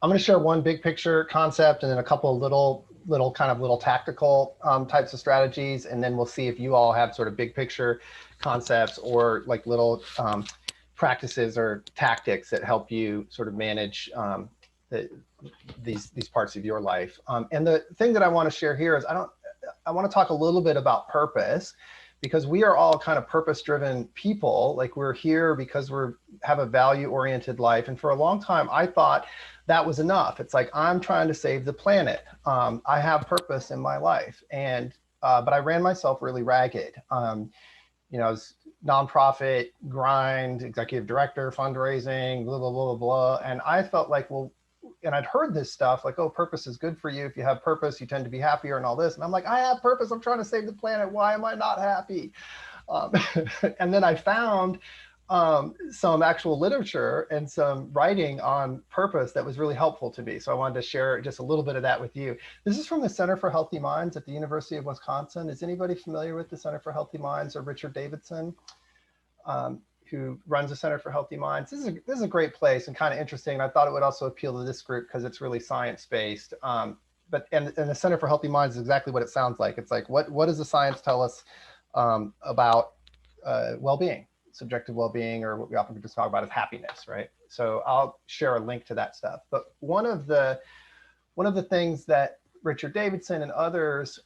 I'm going to share one big picture concept and then a couple of little tactical types of strategies. And then we'll see if you all have sort of big picture concepts or like little practices or tactics that help you sort of manage these parts of your life. And the thing that I want to share here is I want to talk a little bit about purpose, because we are all kind of purpose-driven people. Like, we're here because have a value-oriented life. And for a long time, I thought that was enough. It's like, I'm trying to save the planet. I have purpose in my life. And but I ran myself really ragged. I was nonprofit, grind, executive director, fundraising, blah, blah, blah, blah, blah. And I felt like, well, and I'd heard this stuff like, oh, purpose is good for you. If you have purpose, you tend to be happier and all this. And I'm like, I have purpose. I'm trying to save the planet. Why am I not happy? And then I found some actual literature and some writing on purpose that was really helpful to me. So I wanted to share just a little bit of that with you. This is from the Center for Healthy Minds at the University of Wisconsin. Is anybody familiar with the Center for Healthy Minds or Richard Davidson, who runs the Center for Healthy Minds? This is a great place and kind of interesting. I thought it would also appeal to this group because it's really science-based. And the Center for Healthy Minds is exactly what it sounds like. It's like, what does the science tell us about well-being, subjective well-being, or what we often just talk about as happiness, right? So I'll share a link to that stuff. But one of the things that Richard Davidson and others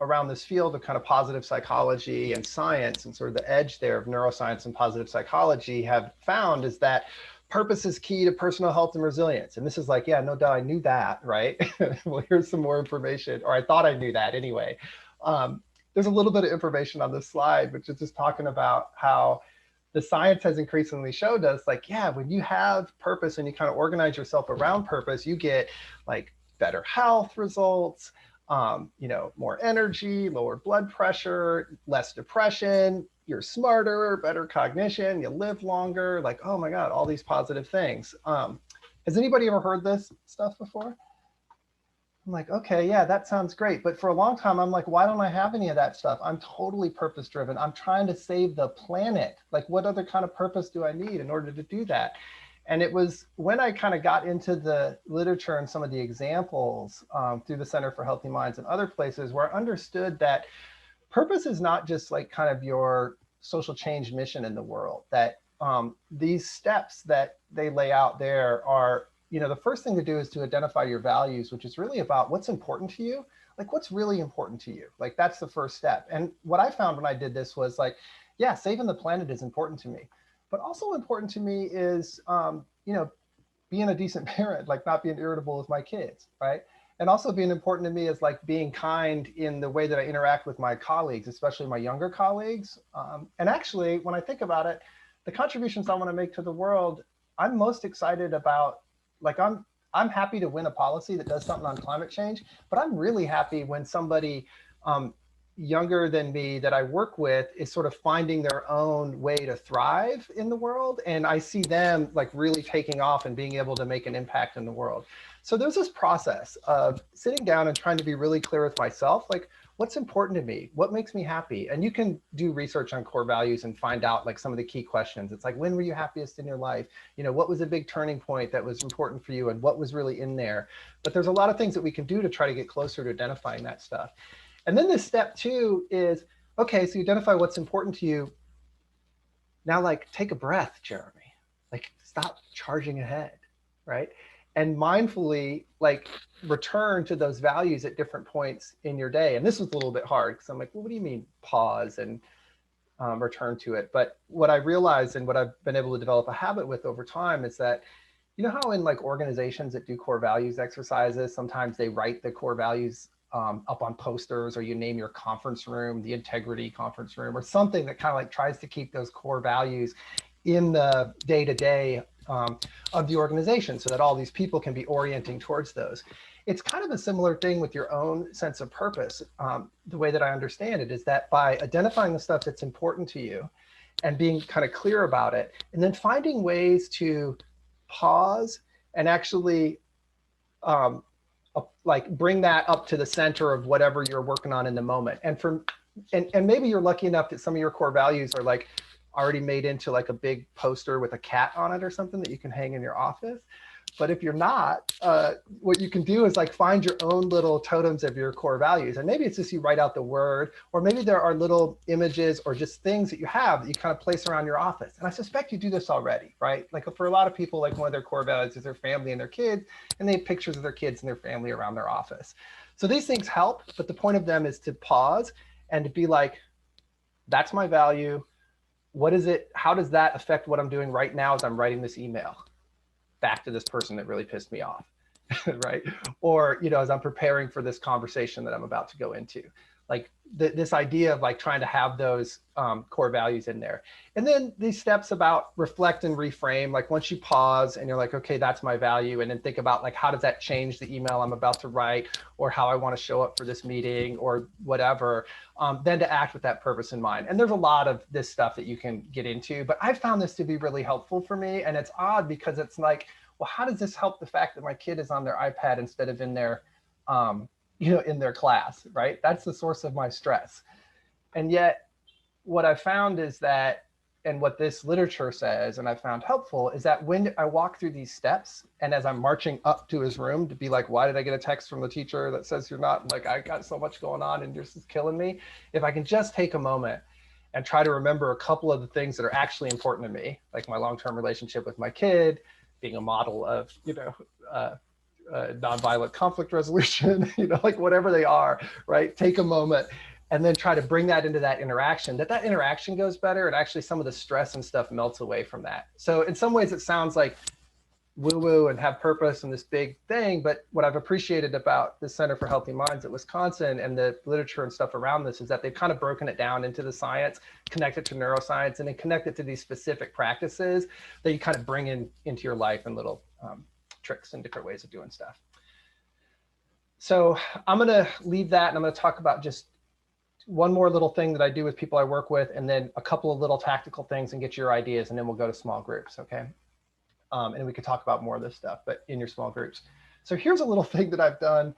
around this field of kind of positive psychology and science, and sort of the edge there of neuroscience and positive psychology, have found is that purpose is key to personal health and resilience. And this is like, yeah, no doubt, I knew that, right? Well, here's some more information, or I thought I knew that anyway. There's a little bit of information on this slide, which is just talking about how the science has increasingly showed us, like, yeah, when you have purpose and you kind of organize yourself around purpose, you get like better health results, more energy, lower blood pressure, less depression, you're smarter, better cognition, you live longer, like, oh my God, all these positive things. Has anybody ever heard this stuff before? I'm like, okay, yeah, that sounds great. But for a long time, I'm like, why don't I have any of that stuff? I'm totally purpose driven. I'm trying to save the planet. Like, what other kind of purpose do I need in order to do that? And it was when I kind of got into the literature and some of the examples through the Center for Healthy Minds and other places, where I understood that purpose is not just like kind of your social change mission in the world, that these steps that they lay out there are, the first thing to do is to identify your values, which is really about what's important to you. Like, what's really important to you? Like, that's the first step. And what I found when I did this was like, yeah, saving the planet is important to me. But also important to me is, being a decent parent, like not being irritable with my kids, right? And also being important to me is like being kind in the way that I interact with my colleagues, especially my younger colleagues. And actually, when I think about it, the contributions I want to make to the world, I'm most excited about, like, I'm happy to win a policy that does something on climate change, but I'm really happy when somebody younger than me that I work with is sort of finding their own way to thrive in the world. And I see them like really taking off and being able to make an impact in the world. So there's this process of sitting down and trying to be really clear with myself, like, what's important to me? What makes me happy? And you can do research on core values and find out like some of the key questions. It's like, when were you happiest in your life? What was a big turning point that was important for you, and what was really in there? But there's a lot of things that we can do to try to get closer to identifying that stuff. And then this step 2 is, okay, so you identify what's important to you. Now, like, take a breath, Jeremy. Like, stop charging ahead, right? And mindfully, like, return to those values at different points in your day. And this was a little bit hard because I'm like, well, what do you mean pause and return to it? But what I realized, and what I've been able to develop a habit with over time, is that, how in like organizations that do core values exercises, sometimes they write the core values up on posters, or you name your conference room the integrity conference room, or something that kind of like tries to keep those core values in the day-to-day of the organization, so that all these people can be orienting towards those. It's kind of a similar thing with your own sense of purpose. The way that I understand it is that by identifying the stuff that's important to you and being kind of clear about it, and then finding ways to pause and actually like bring that up to the center of whatever you're working on in the moment. And maybe you're lucky enough that some of your core values are like already made into like a big poster with a cat on it or something that you can hang in your office. But if you're not, what you can do is like find your own little totems of your core values. And maybe it's just you write out the word, or maybe there are little images or just things that you have that you kind of place around your office. And I suspect you do this already, right? Like for a lot of people, like one of their core values is their family and their kids, and they have pictures of their kids and their family around their office. So these things help, but the point of them is to pause and to be like, that's my value. What is it? How does that affect what I'm doing right now as I'm writing this email back to this person that really pissed me off, right? Or, as I'm preparing for this conversation that I'm about to go into, like this idea of like trying to have those core values in there. And then these steps about reflect and reframe, like once you pause and you're like, okay, that's my value. And then think about like, how does that change the email I'm about to write, or how I want to show up for this meeting or whatever, then to act with that purpose in mind. And there's a lot of this stuff that you can get into, but I found this to be really helpful for me. And it's odd because it's like, well, how does this help the fact that my kid is on their iPad instead of in their, in their class, right? That's the source of my stress. And yet what I found is that, and what this literature says, and I found helpful, is that when I walk through these steps, and as I'm marching up to his room to be like, why did I get a text from the teacher that says you're not, like, I got so much going on and this is killing me. If I can just take a moment and try to remember a couple of the things that are actually important to me, like my long-term relationship with my kid, being a model of, nonviolent conflict resolution, like whatever they are, right? Take a moment and then try to bring that into that interaction, that interaction goes better, and actually some of the stress and stuff melts away from that. So in some ways it sounds like woo-woo and have purpose and this big thing, but what I've appreciated about the Center for Healthy Minds at Wisconsin and the literature and stuff around this is that they've kind of broken it down into the science, connect it to neuroscience, and then connect it to these specific practices that you kind of bring into your life and little tricks and different ways of doing stuff. So I'm going to leave that, and I'm going to talk about just one more little thing that I do with people I work with, and then a couple of little tactical things and get your ideas, and then we'll go to small groups, okay? And we could talk about more of this stuff, but in your small groups. So here's a little thing that I've done,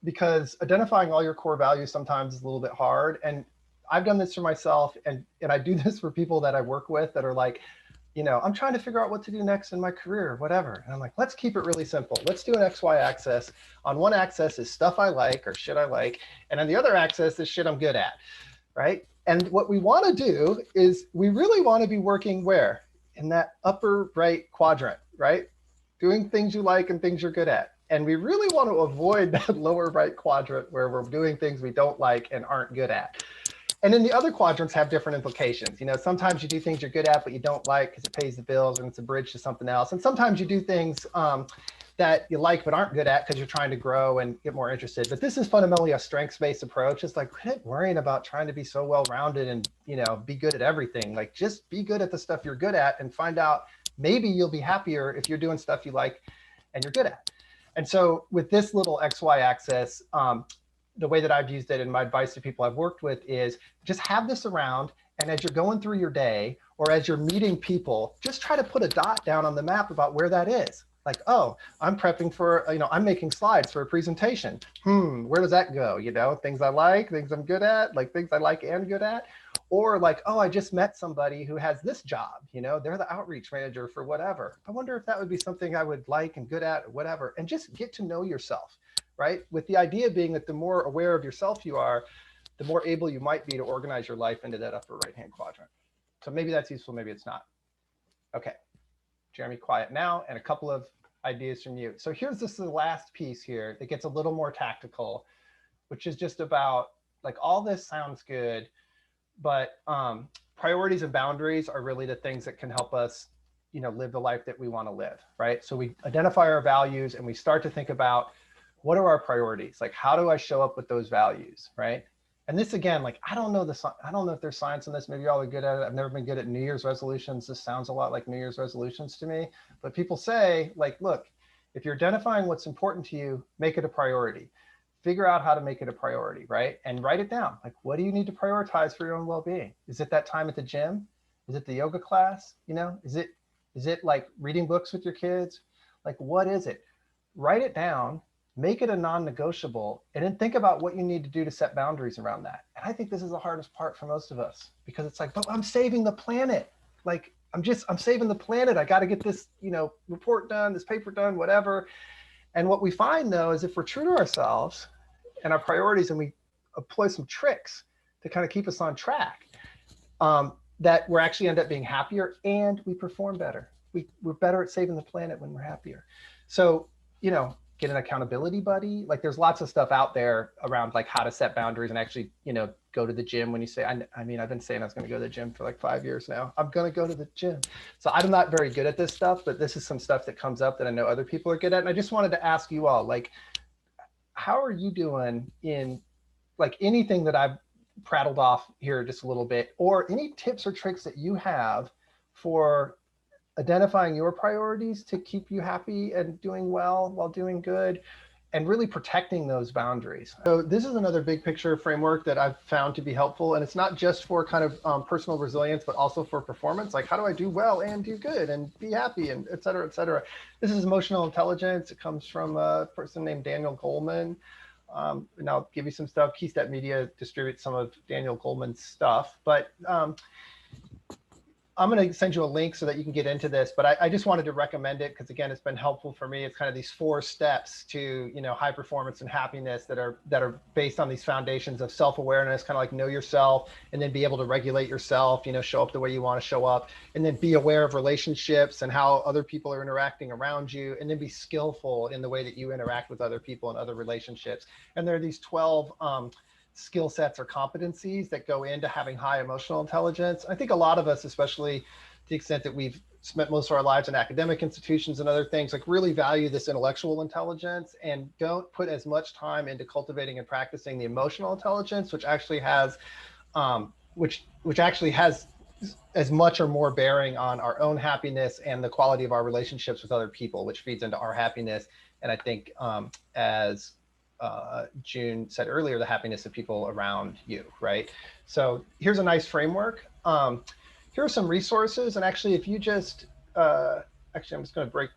because identifying all your core values sometimes is a little bit hard. And I've done this for myself, and I do this for people that I work with that are like, I'm trying to figure out what to do next in my career, whatever. And I'm like, let's keep it really simple. Let's do an XY axis. On one axis is stuff I like or shit I like. And on the other axis is shit I'm good at, right? And what we want to do is we really want to be working where? In that upper right quadrant, right? Doing things you like and things you're good at. And we really want to avoid that lower right quadrant where we're doing things we don't like and aren't good at. And then the other quadrants have different implications. Sometimes you do things you're good at, but you don't like because it pays the bills and it's a bridge to something else. And sometimes you do things that you like but aren't good at because you're trying to grow and get more interested. But this is fundamentally a strengths-based approach. It's like, quit worrying about trying to be so well-rounded and be good at everything. Like, just be good at the stuff you're good at and find out maybe you'll be happier if you're doing stuff you like and you're good at. And so with this little XY axis, the way that I've used it, and my advice to people I've worked with, is just have this around, and as you're going through your day or as you're meeting people, just try to put a dot down on the map about where that is. Like, oh, I'm prepping for, I'm making slides for a presentation. Where does that go? Things I like, things I'm good at, like things I like and good at. Or like, oh, I just met somebody who has this job, they're the outreach manager for whatever. I wonder if that would be something I would like and good at or whatever. And just get to know yourself, right? With the idea being that the more aware of yourself you are, the more able you might be to organize your life into that upper right-hand quadrant. So maybe that's useful, maybe it's not. Okay, Jeremy, quiet now, and a couple of ideas from you. So here's the last piece here that gets a little more tactical, which is just about, like, all this sounds good, but priorities and boundaries are really the things that can help us, live the life that we want to live, right? So we identify our values and we start to think about, what are our priorities? Like, how do I show up with those values, right? And this, again, like, I don't know if there's science in this. Maybe y'all are good at it. I've never been good at New Year's resolutions. This sounds a lot like New Year's resolutions to me. But people say, like, look, if you're identifying what's important to you, make it a priority. Figure out how to make it a priority, right? And write it down. Like, what do you need to prioritize for your own well-being? Is it that time at the gym? Is it the yoga class? Is it like reading books with your kids? Like, what is it? Write it down. Make it a non-negotiable, and then think about what you need to do to set boundaries around that. And I think this is the hardest part for most of us, because it's like, but I'm saving the planet. Like, I'm saving the planet. I got to get this, report done, this paper done, whatever. And what we find though, is if we're true to ourselves and our priorities and we employ some tricks to kind of keep us on track, that we're actually end up being happier and we perform better. We're better at saving the planet when we're happier. So, get an accountability buddy. Like there's lots of stuff out there around like how to set boundaries and actually, go to the gym when you say, I mean, I've been saying I was going to go to the gym for like 5 years now. I'm going to go to the gym. So I'm not very good at this stuff, but this is some stuff that comes up that I know other people are good at. And I just wanted to ask you all, like, how are you doing in like anything that I've prattled off here just a little bit, or any tips or tricks that you have for identifying your priorities to keep you happy and doing well while doing good, and really protecting those boundaries. So this is another big picture framework that I've found to be helpful. And it's not just for kind of personal resilience, but also for performance. Like, how do I do well and do good and be happy, and et cetera, et cetera. This is emotional intelligence. It comes from a person named Daniel Goleman. And I'll give you some stuff. Keystep Media distributes some of Daniel Goleman's stuff, but I'm going to send you a link so that you can get into this, but I just wanted to recommend it because, again, it's been helpful for me. It's kind of these 4 steps to, high performance and happiness that are based on these foundations of self-awareness, kind of like know yourself, and then be able to regulate yourself, show up the way you want to show up, and then be aware of relationships and how other people are interacting around you, and then be skillful in the way that you interact with other people and other relationships. And there are these 12 skill sets or competencies that go into having high emotional intelligence. I think a lot of us, especially to the extent that we've spent most of our lives in academic institutions and other things, like really value this intellectual intelligence and don't put as much time into cultivating and practicing the emotional intelligence, which actually has which actually has as much or more bearing on our own happiness and the quality of our relationships with other people, which feeds into our happiness. And I think as June said earlier, the happiness of people around you, right? So here's a nice framework. Here are some resources. And actually, if you just, actually, I'm just going to break,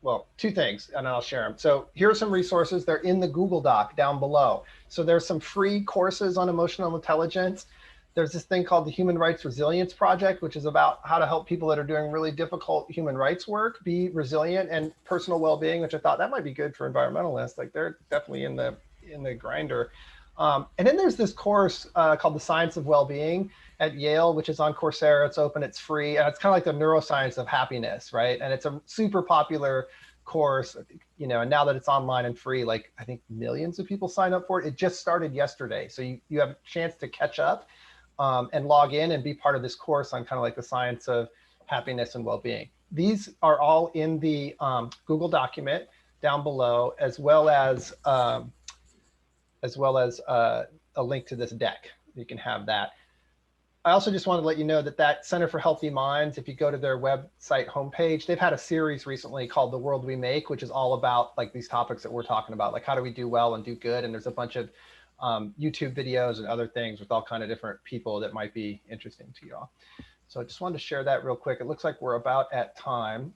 well, 2 things, and I'll share them. So here are some resources. They're in the Google Doc down below. So there's some free courses on emotional intelligence. There's this thing called the Human Rights Resilience Project, which is about how to help people that are doing really difficult human rights work be resilient, and personal well-being, which I thought that might be good for environmentalists. Like they're definitely in the grinder. And then there's this course called The Science of Well-being at Yale, which is on Coursera. It's open, it's free, and it's kind of like the neuroscience of happiness, right? And it's a super popular course, and now that it's online and free, like I think millions of people sign up for it. It just started yesterday. So you have a chance to catch up and log in and be part of this course on kind of like the science of happiness and well-being. These are all in the Google document down below, as well as a link to this deck. You can have that. I also just wanted to let you know that Center for Healthy Minds, if you go to their website homepage, they've had a series recently called The World We Make, which is all about like these topics that we're talking about, like how do we do well and do good. And there's a bunch of YouTube videos and other things with all kind of different people that might be interesting to you all. So I just wanted to share that real quick. It looks like we're about at time.